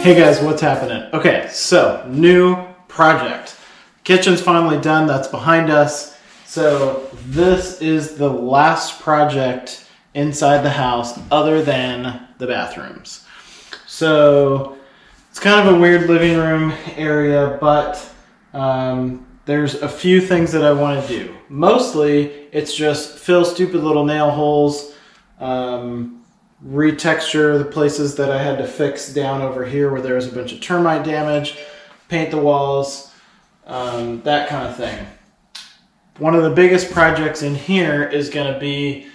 Hey guys, what's happening? Okay, so new project. Kitchen's finally done, that's behind us. So this is the last project inside the house other than the bathrooms. So it's kind of a weird living room area, but there's a few things that I want to do. Mostly it's just fill stupid little nail holes, retexture the places that I had to fix down over here where there was a bunch of termite damage, paint the walls, that kind of thing. One of the biggest projects in here is going to be,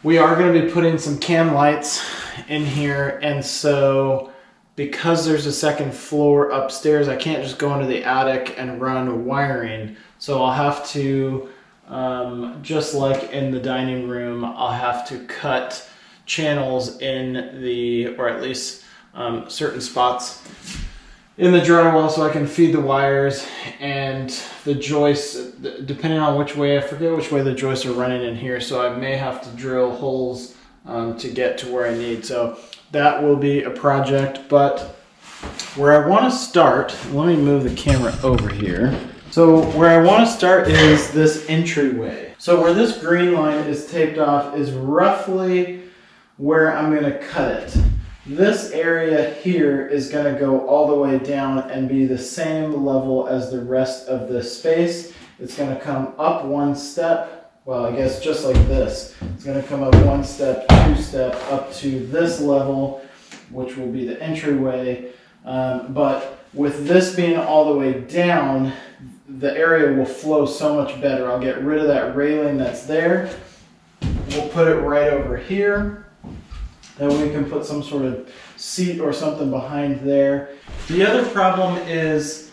we are going to be putting some can lights in here, and so because there's a second floor upstairs, I can't just go into the attic and run wiring, so I'll have to, just like in the dining room, I'll have to cut channels in the, or at least certain spots in the drywall so I can feed the wires and the joists, depending on which way, I forget which way the joists are running in here, so I may have to drill holes to get to where I need. So that will be a project, but where I want to start, let me move the camera over here. So where I want to start is this entryway. So where this green line is taped off is roughly where I'm going to cut it. This area here is going to go all the way down and be the same level as the rest of this space. It's going to come up one step, well, I guess just like this. It's going to come up one step, two step, up to this level, which will be the entryway. But with this being all the way down, the area will flow so much better. I'll get rid of that railing that's there. We'll put it right over here. Then we can put some sort of seat or something behind there. The other problem is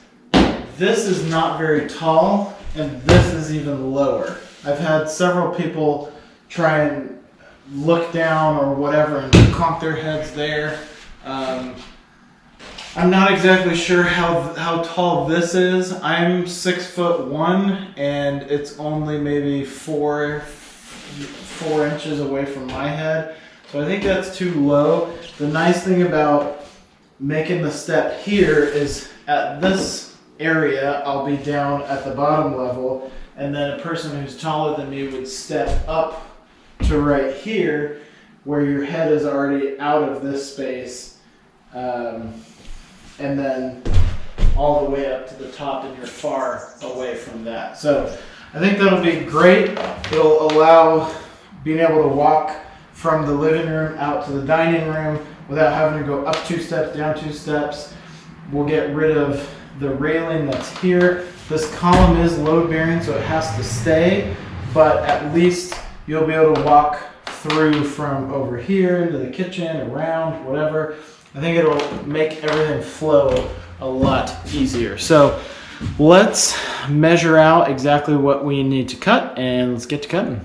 this is not very tall and this is even lower. I've had several people try and look down or whatever and conk their heads there. I'm not exactly sure how tall this is. I'm 6'1" and it's only maybe four inches away from my head. So I think that's too low. The nice thing about making the step here is at this area, I'll be down at the bottom level, and then a person who's taller than me would step up to right here where your head is already out of this space, and then all the way up to the top, and you're far away from that. So I think that'll be great. It'll allow being able to walk from the living room out to the dining room without having to go up two steps, down two steps. We'll get rid of the railing that's here. This column is load bearing, so it has to stay, but at least you'll be able to walk through from over here into the kitchen, around, whatever. I think it'll make everything flow a lot easier. So let's measure out exactly what we need to cut, and let's get to cutting.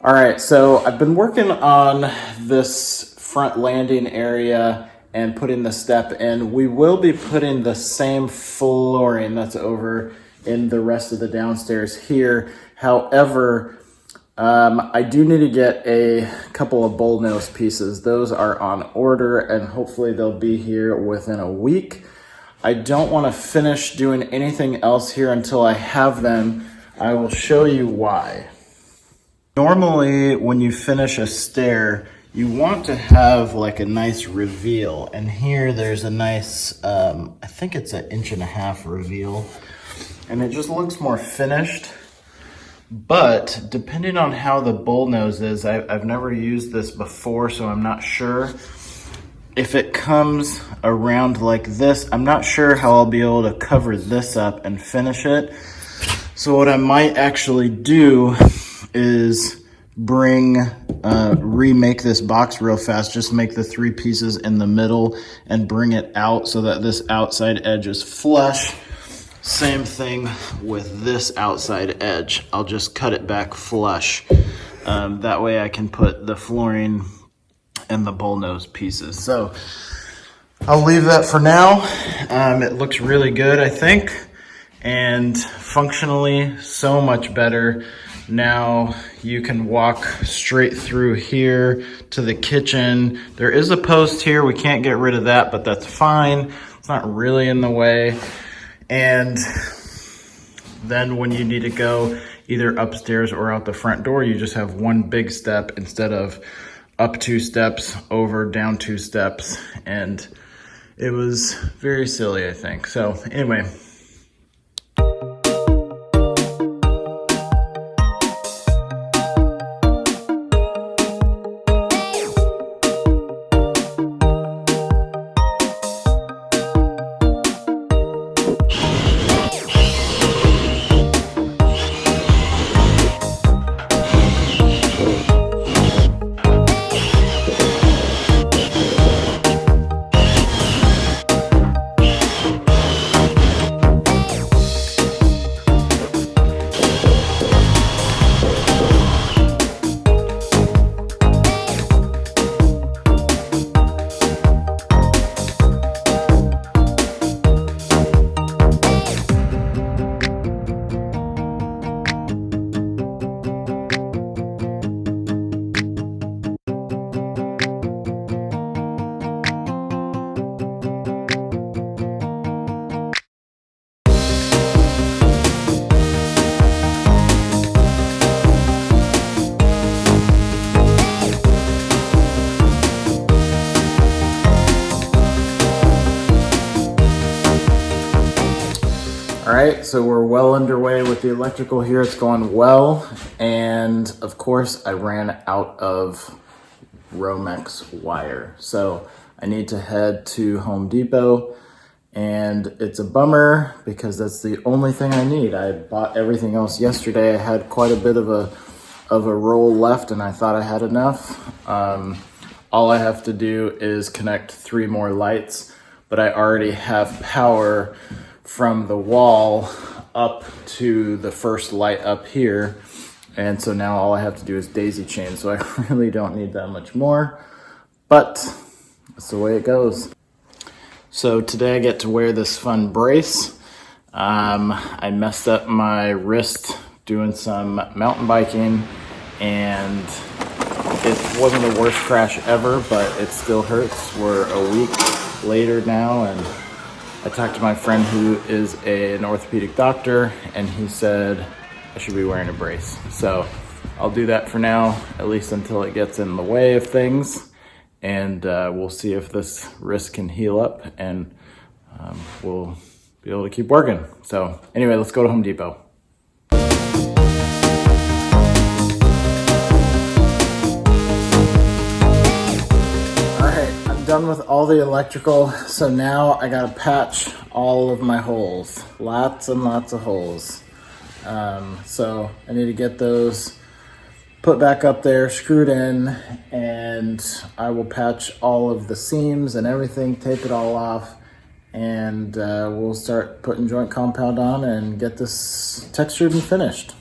All right, so I've been working on this front landing area and putting the step in. We will be putting the same flooring that's over in the rest of the downstairs here. However, I do need to get a couple of bullnose pieces. Those are on order and hopefully they'll be here within a week. I don't want to finish doing anything else here until I have them. I will show you why. Normally, when you finish a stair, you want to have like a nice reveal. And here there's a nice, I think it's 1.5 inch reveal. And it just looks more finished. But depending on how the bullnose is, I've never used this before, so I'm not sure. If it comes around like this, I'm not sure how I'll be able to cover this up and finish it. So what I might actually do is remake this box real fast, just make the 3 pieces in the middle and bring it out so that this outside edge is flush. Same thing with this outside edge. I'll just cut it back flush. That way I can put the flooring and the bullnose pieces. So I'll leave that for now. It looks really good, I think, and functionally so much better. Now you can walk straight through here to the kitchen. There is a post here. We can't get rid of that, but that's fine. It's not really in the way. And then when you need to go either upstairs or out the front door, you just have one big step instead of up 2 steps, over, down 2 steps. And it was very silly, I think. So anyway. All right, so we're well underway with the electrical here. It's going well. And of course, I ran out of Romex wire. So I need to head to Home Depot. And it's a bummer because that's the only thing I need. I bought everything else yesterday. I had quite a bit of a roll left and I thought I had enough. All I have to do is connect 3 more lights, but I already have power from the wall up to the first light up here. And so now all I have to do is daisy chain. So I really don't need that much more, but that's the way it goes. So today I get to wear this fun brace. I messed up my wrist doing some mountain biking and it wasn't the worst crash ever, but it still hurts. We're a week later now and I talked to my friend who is an orthopedic doctor and he said I should be wearing a brace. So I'll do that for now, at least until it gets in the way of things. And we'll see if this wrist can heal up and we'll be able to keep working. So anyway, let's go to Home Depot. Done with all the electrical, so now I gotta patch all of my holes. Lots and lots of holes. So I need to get those put back up there, screwed in, and I will patch all of the seams and everything, tape it all off, and we'll start putting joint compound on and get this textured and finished.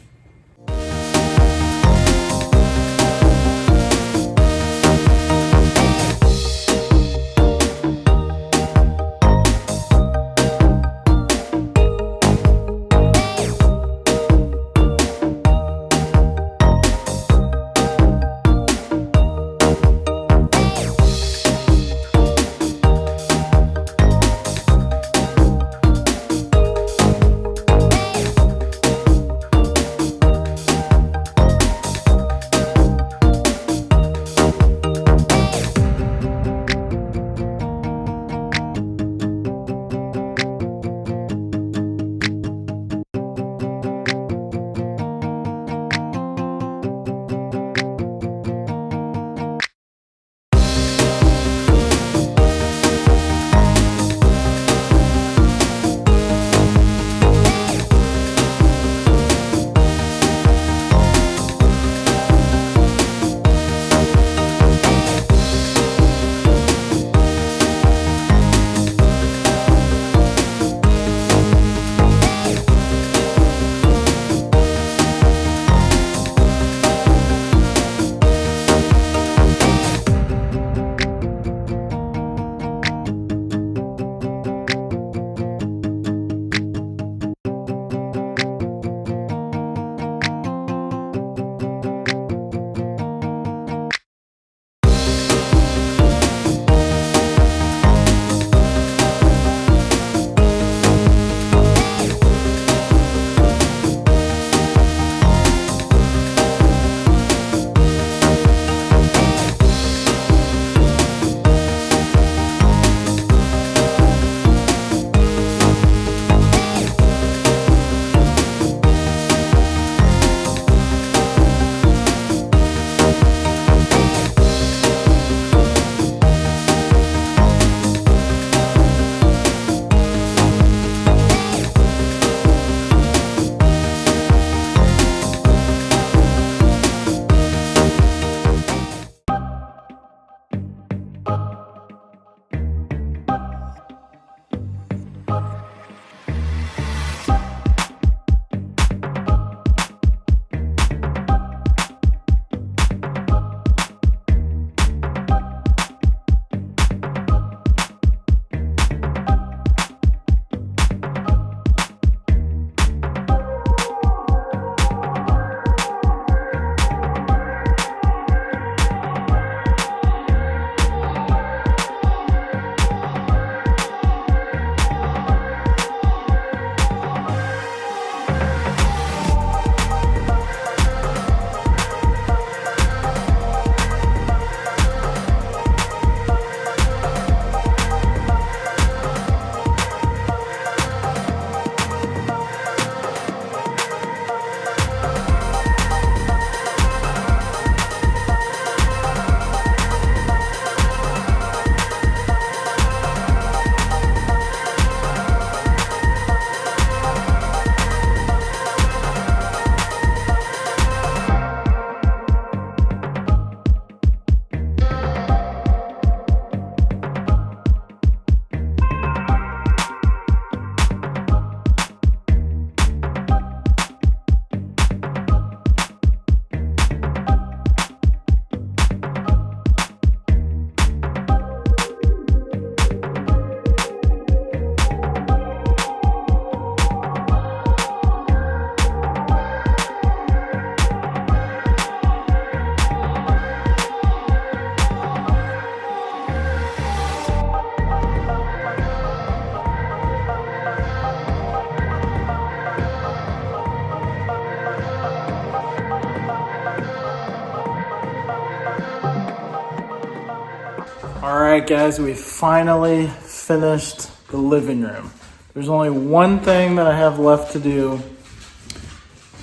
right, guys, we finally finished the living room. There's only one thing that I have left to do.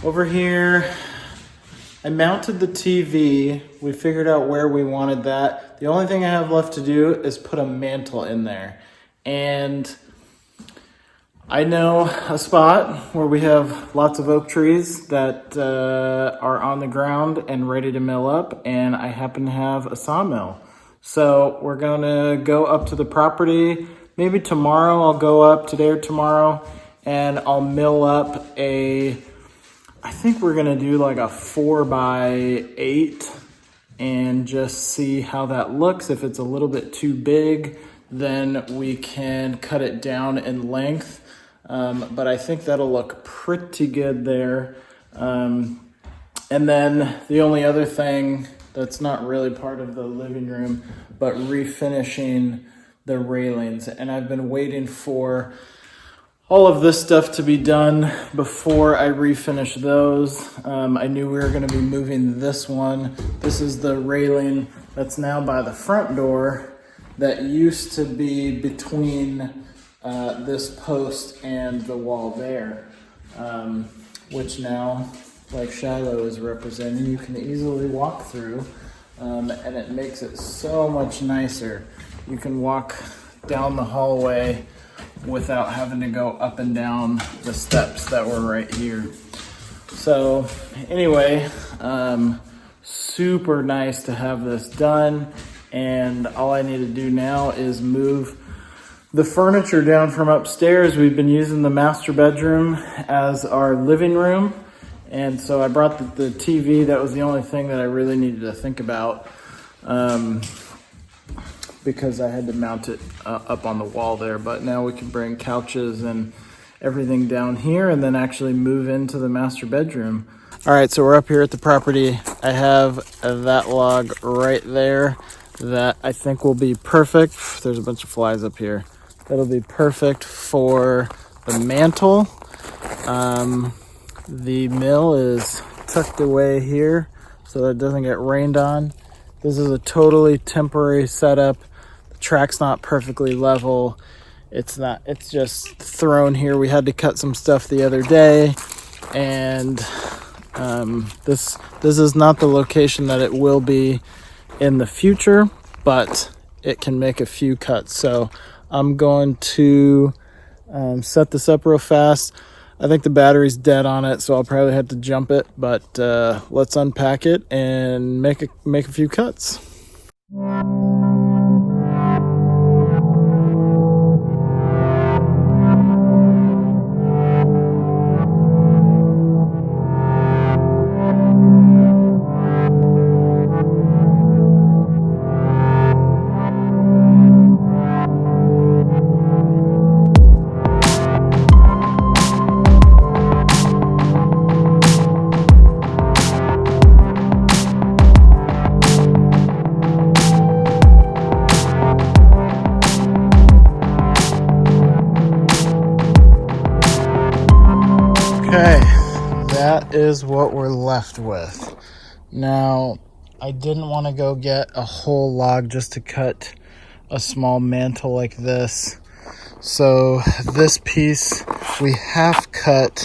Over here, I mounted the TV. We figured out where we wanted that. The only thing I have left to do is put a mantle in there. And I know a spot where we have lots of oak trees that are on the ground and ready to mill up, and I happen to have a sawmill. So we're gonna go up to the property. Maybe tomorrow I'll go up, today or tomorrow, and I'll mill up I think we're gonna do like a 4x8 and just see how that looks. If it's a little bit too big, then we can cut it down in length. But I think that'll look pretty good there. And then the only other thing that's not really part of the living room, but refinishing the railings. And I've been waiting for all of this stuff to be done before I refinish those. I knew we were gonna be moving this one. This is the railing that's now by the front door that used to be between this post and the wall there, which now, like Shiloh is representing, you can easily walk through, and it makes it so much nicer. You can walk down the hallway without having to go up and down the steps that were right here. So anyway, super nice to have this done, and all I need to do now is move the furniture down from upstairs. We've been using the master bedroom as our living room, and so I brought the TV. That was the only thing that I really needed to think about, because I had to mount it up on the wall there. But now we can bring couches and everything down here and then actually move into the master bedroom. All right, so we're up here at the property. I have that log right there that I think will be perfect. There's a bunch of flies up here. That'll be perfect for the mantle. The mill is tucked away here so that it doesn't get rained on. This is a totally temporary setup. The track's not perfectly level. It's just thrown here. We had to cut some stuff the other day, and this is not the location that it will be in the future, but it can make a few cuts. So I'm going to set this up real fast. I think the battery's dead on it, so I'll probably have to jump it, but let's unpack it and make a few cuts. Okay, that is what we're left with. Now, I didn't want to go get a whole log just to cut a small mantle like this. So this piece we have cut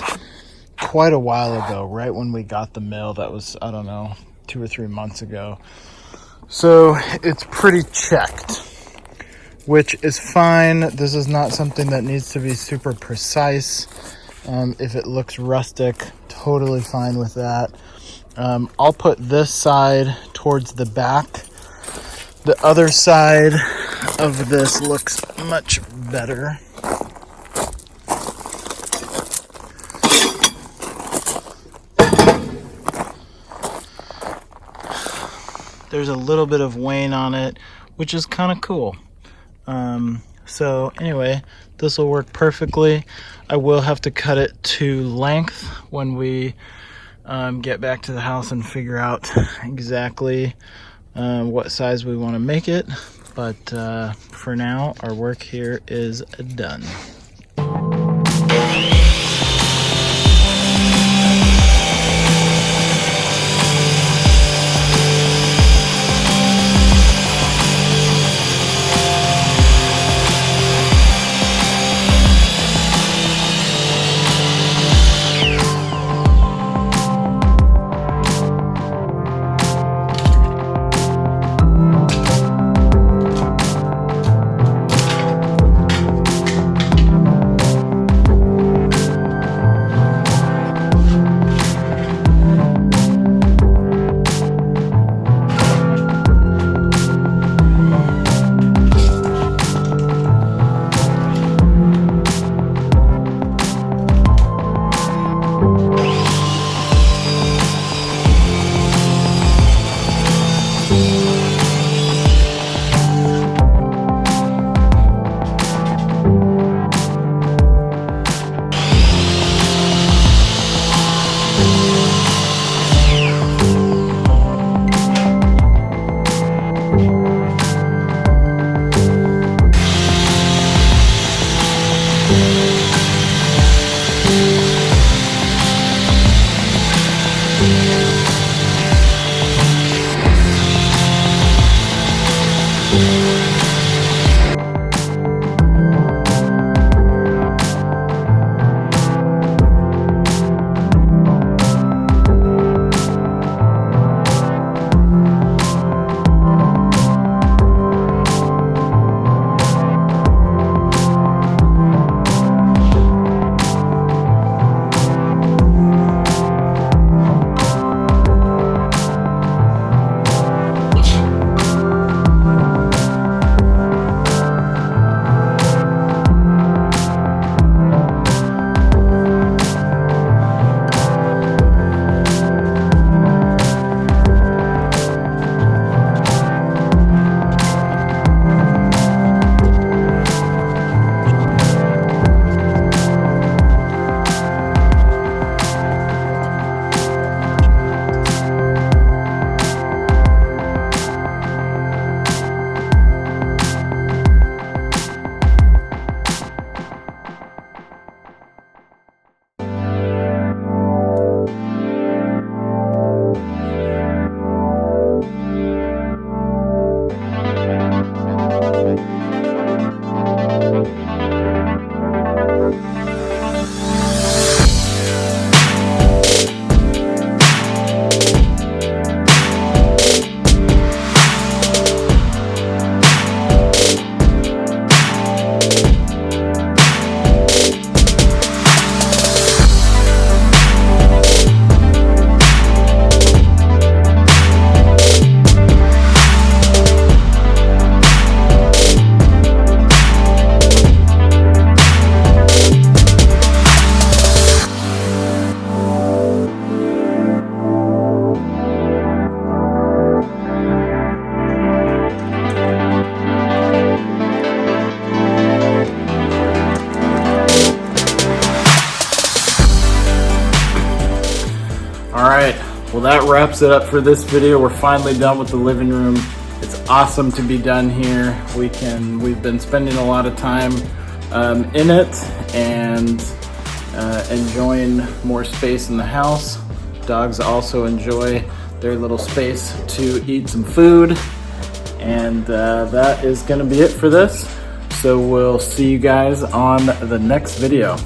quite a while ago, right when we got the mill. That was, I don't know, 2 or 3 months ago. So it's pretty checked, which is fine. This is not something that needs to be super precise. If it looks rustic, totally fine with that. I'll put this side towards the back. The other side of this looks much better. There's a little bit of wane on it, which is kind of cool. So anyway, this will work perfectly. I will have to cut it to length when we get back to the house and figure out exactly what size we want to make it. But for now, our work here is done. Well, that wraps it up for this video. We're finally done with the living room. It's awesome to be done here. We've been spending a lot of time in it and enjoying more space in the house. Dogs also enjoy their little space to eat some food. And that is gonna be it for this. So we'll see you guys on the next video.